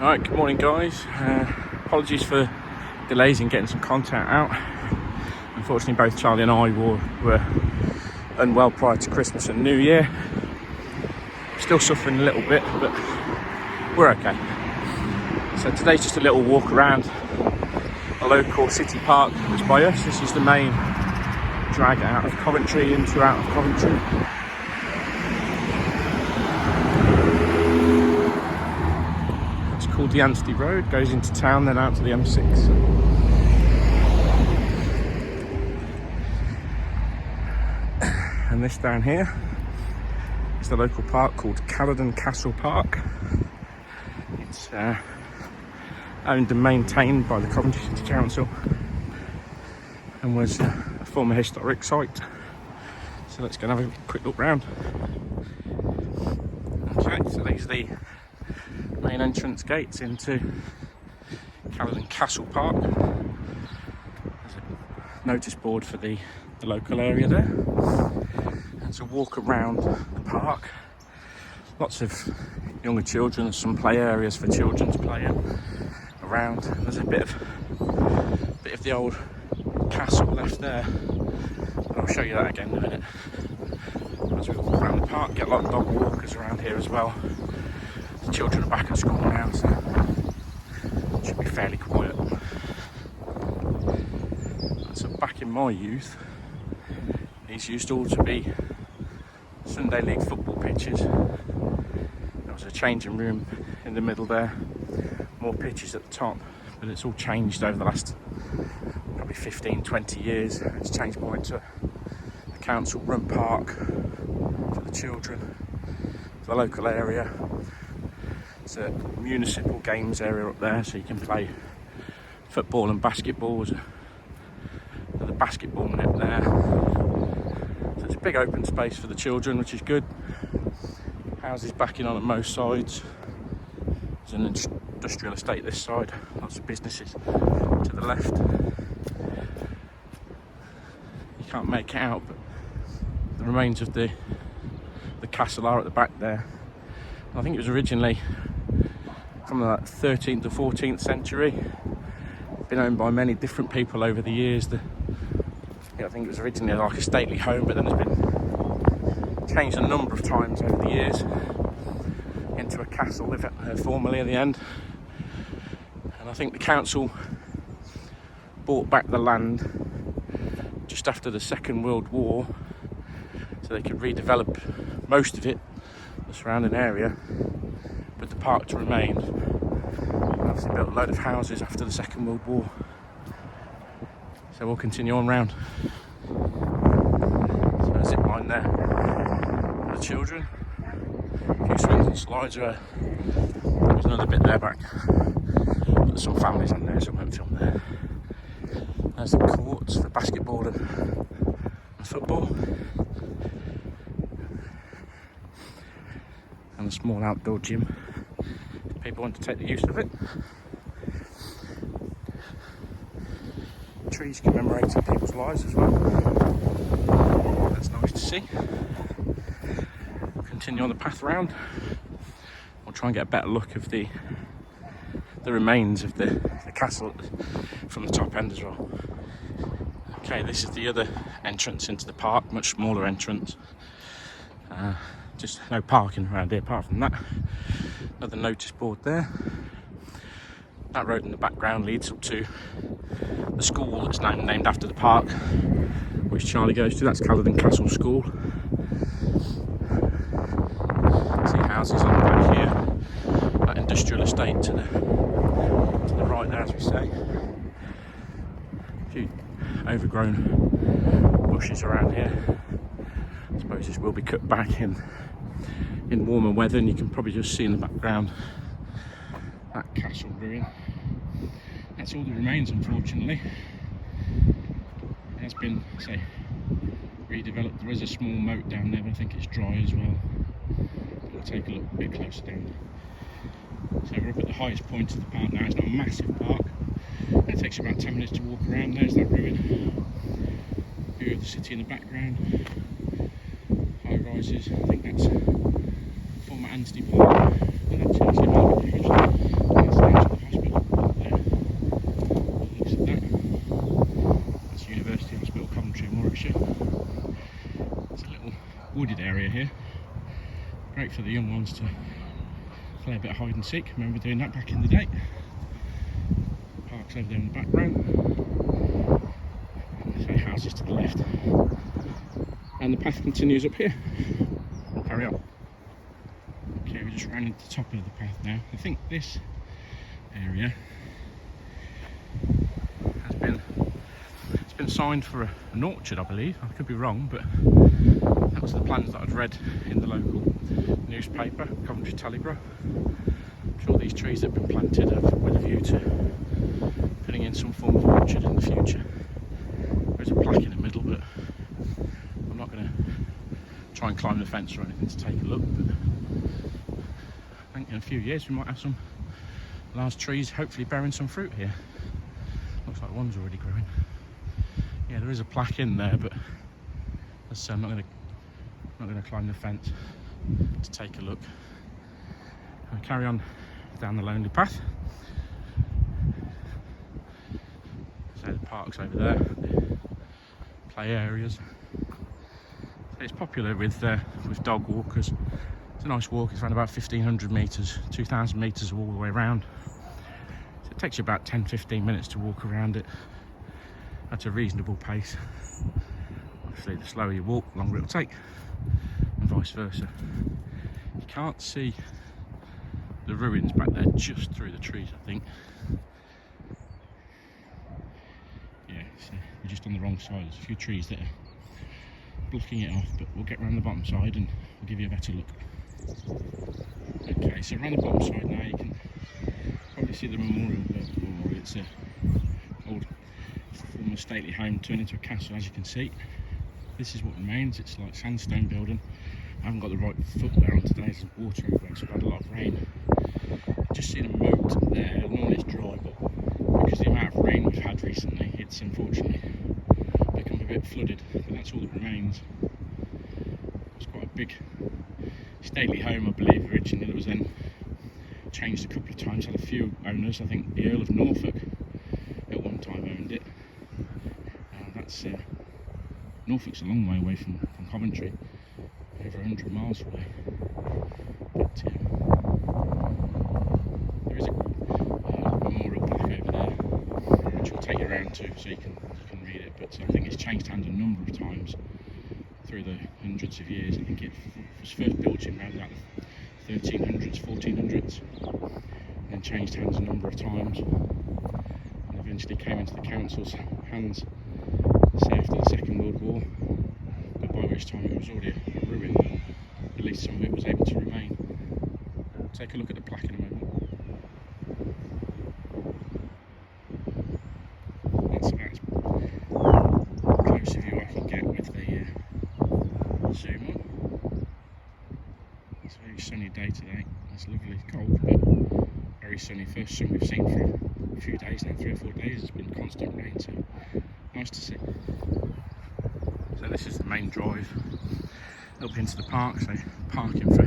Alright, good morning guys. Apologies for delays in getting some content out. Unfortunately both Charlie and I were unwell prior to Christmas and New Year. Still suffering a little bit, but we're okay. So today's just a little walk around a local city park that's by us. This is the main drag out of Coventry into out of Coventry. Called the Anstey Road, goes into town then out to the M6. And this down here is the local park called Caludon Castle Park. It's owned and maintained by the Coventry City Council and was a former historic site. So let's go and have a quick look round. Okay, so these are the main entrance gates into Caludon Castle Park. There's a notice board for the local area there. And to walk around the park, lots of younger children, there's some play areas for children to play around. There's a bit of the old castle left there. I'll show you that again in a minute. As we walk around the park, get a lot of dog walkers around here as well. The children are back at school now, so it should be fairly quiet. So back in my youth, these used all to be Sunday League football pitches. There was a changing room in the middle there, more pitches at the top, but it's all changed over the last probably 15-20 years. It's changed more into a council run park for the children, for the local area. It's a municipal games area up there, so you can play football and basketball. There's a basketball net there. So it's a big open space for the children, which is good. Houses backing on at most sides. There's an industrial estate this side, lots of businesses to the left. You can't make it out, but the remains of the castle are at the back there. I think it was originally from the 13th to 14th century. Been owned by many different people over the years. I think it was originally like a stately home, but then it's been changed a number of times over the years into a castle formerly at the end. And I think the council bought back the land just after the Second World War so they could redevelop most of it, the surrounding area, with the park to remain. Obviously built a load of houses after the Second World War. So we'll continue on round. So a zip line there for the children. A few swings and slides there. There's another bit there back. There's some families on there, so I won't film there. There's the courts for basketball and football. And a small outdoor gym if people want to take the use of it. Trees commemorating people's lives as well. That's nice to see. We'll continue on the path around. We'll try and get a better look of the remains of the castle from the top end as well. Okay, this is the other entrance into the park, much smaller entrance. Just no parking around here apart from that. Another notice board there. That road in the background leads up to the school that's now named after the park, which Charlie goes to. That's Caludon Castle School. See houses on the back here. That industrial estate to the right there, as we say. A few overgrown bushes around here. I suppose this will be cut back in warmer weather, and you can probably just see in the background that castle ruin. That's all that remains, unfortunately. It has been, say, redeveloped. There is a small moat down there, but I think it's dry as well. We'll take a look a bit closer down. So we're up at the highest point of the park now. It's not a massive park. It takes about 10 minutes to walk around. There's that ruin. View of the city in the background. High rises. I think that's former Anstey Park. And that's Anstey Park originally. for the young ones to play a bit of hide and seek. Remember doing that back in the day. Parks over there in the background. So houses to the left. And the path continues up here. We'll carry on. Okay, we're just rounding the top of the path now. I think this area has been signed for an orchard, I believe. I could be wrong, but that was the plans that I'd read in the local newspaper, Coventry Telegraph. I'm sure these trees that have been planted have with a view to putting in some form of orchard in the future. There's a plaque in the middle, but I'm not going to try and climb the fence or anything to take a look. But I think in a few years we might have some large trees hopefully bearing some fruit here. Looks like one's already growing. Yeah, there is a plaque in there, but as I say, I'm not going to climb the fence to take a look. I'll carry on down the lonely path. So the park's over there, the play areas. So it's popular with dog walkers. It's a nice walk. It's around about 1,500 metres, 2,000 metres all the way around. So it takes you about 10-15 minutes to walk around it at a reasonable pace. Obviously, the slower you walk, the longer it'll take, and vice versa. You can't see the ruins back there just through the trees, I think. Yeah, so we're just on the wrong side. There's a few trees that are blocking it off, but we'll get around the bottom side and we'll give you a better look. Okay, so around the bottom side now, you can probably see the memorial. It's an old former stately home turned into a castle, as you can see. This is what remains. It's like sandstone building. I haven't got the right footwear on today. There's water everywhere because we've had a lot of rain. I've just seen a moat there. Normally it's dry, but because of the amount of rain we've had recently, it's unfortunately become a bit flooded. But that's all that remains. It's quite a big stately home, I believe, originally. It was then changed a couple of times. Had a few owners. I think the Earl of Norfolk at one time owned it. That's Norfolk's a long way away from Coventry, over 100 miles away. But there is a memorial plaque over there, which will take you around to, so you can read it. But I think it's changed hands a number of times through the hundreds of years. I think it was first built in around about the 1300s, 1400s, and then changed hands a number of times, and eventually came into the council's hands. Say after the Second World War, but by which time it was already a ruin, but at least some of it was able to remain. Take a look at the plaque in a moment. That's about as close a view I can get with the zoom on. It's a very sunny day today. It's lovely, cold, but very sunny. First sun we've seen for a few days now, 3 or 4 days. It's been constant rain, so nice to see. So this is the main drive up into the park, so parking for,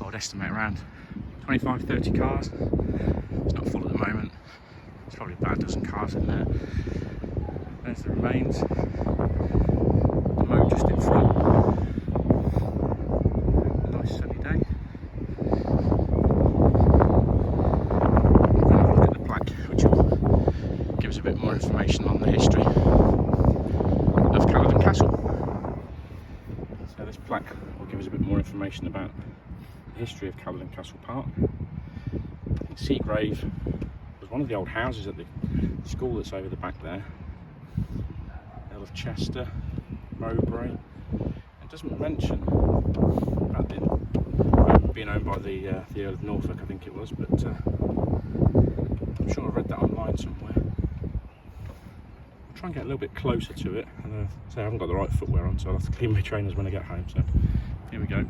I would estimate, around 25-30 cars. It's not full at the moment. There's probably about a dozen cars in there. There's the remains. The moat just in front. A nice sunny day. I'm going to have a look at the plaque, which will give us a bit more information on the history of Caludon Castle. So this plaque will give us a bit more information about the history of Caludon Castle Park. Seagrave was one of the old houses at the school that's over the back there. Earl of Chester, Mowbray. It doesn't mention about being owned by the Earl of Norfolk, I think it was, but I'm sure I read that online somewhere. I'll try and get a little bit closer to it. And I haven't got the right footwear on, so I'll have to clean my trainers when I get home. So here we go.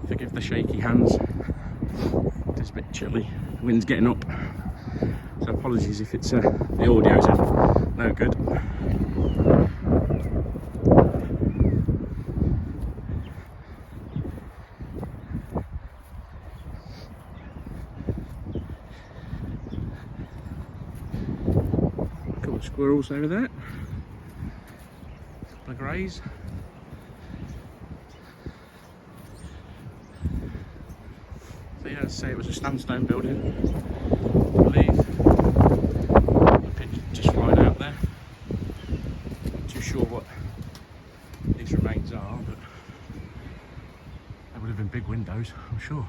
Forgive the shaky hands. It's a bit chilly. The wind's getting up. So apologies if it's the audio's no good. couple of squirrels over there. A couple of greys. So yeah, I'd say it was a sandstone building, I believe. The pigeon just flying out there. Not too sure what these remains are, but they would have been big windows, I'm sure.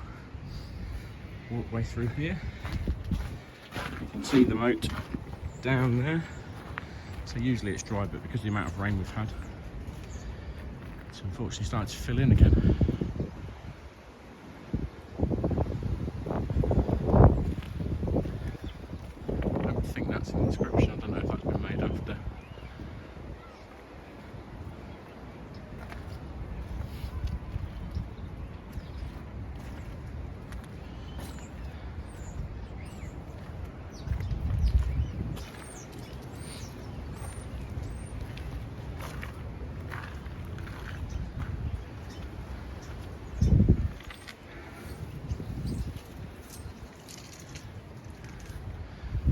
Walkway through here. You can see the moat down there. So usually it's dry, but because of the amount of rain we've had, it's unfortunately starting to fill in again. I don't think that's in the description. I don't know if that's been made after.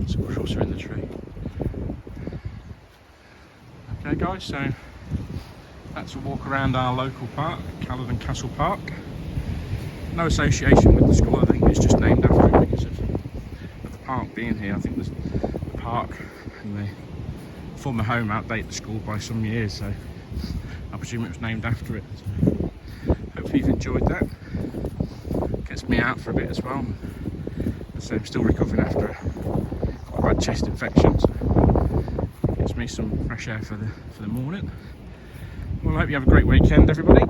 Squirrels are in the tree. Okay guys, so that's a walk around our local park, Caludon Castle Park. No association with the school, I think it's just named after it because of the park being here. I think the park and the former home outdate the school by some years, so I presume it was named after it. So hopefully you've enjoyed that. Gets me out for a bit as well. So I'm still recovering after a bad chest infection, so gives me some fresh air for the morning. Well, I hope you have a great weekend, everybody.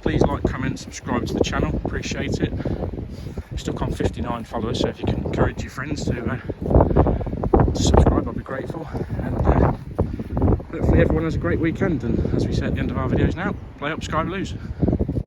Please like, comment, subscribe to the channel, appreciate it. Stuck on 59 followers, so if you can encourage your friends to subscribe, I'll be grateful. And hopefully everyone has a great weekend, and as we say at the end of our videos now, play up, Sky Blues.